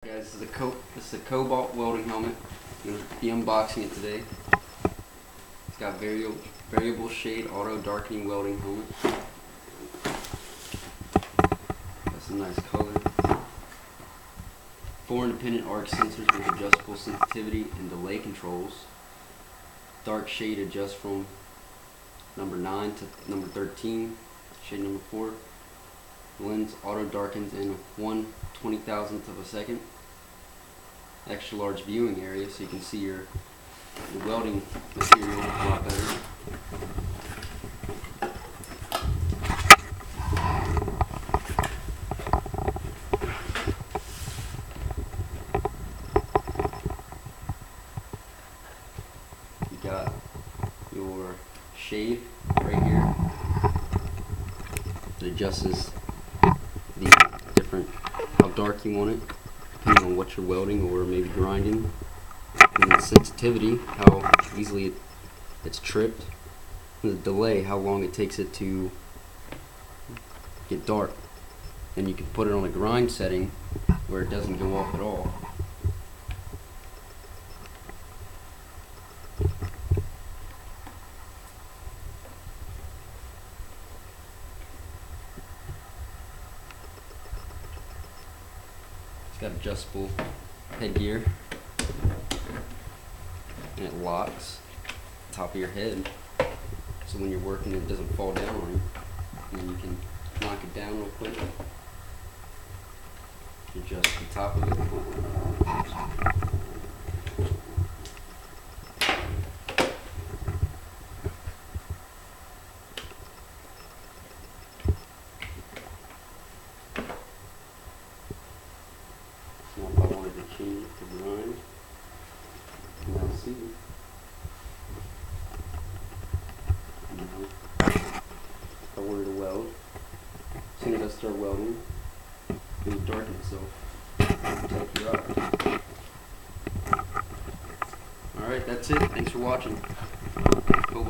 Guys, this is a Kobalt welding helmet. I'm going to be unboxing it today. It's got variable shade auto darkening welding helmet. Got some nice color. 4 independent arc sensors with adjustable sensitivity and delay controls. Dark shade adjusts from number 9 to number 13. Shade number 4. Lens auto darkens in 1/20,000th of a second. Extra large viewing area so you can see your welding material a lot better. You got your shade right here. It adjusts the how dark you want it, depending on what you're welding or maybe grinding. And the sensitivity, how easily it's tripped. And the delay, how long it takes it to get dark. And you can put it on a grind setting where it doesn't go off at all. It's got adjustable headgear, and it locks the top of your head, so when you're working it doesn't fall down on you, and then you can knock it down real quick, adjust the top of it. Now if I wanted to change it to grind, now see. Now, if I wanted to weld, as soon as I start welding, it will darken itself. Take you out. Alright, that's it. Thanks for watching. Kobalt.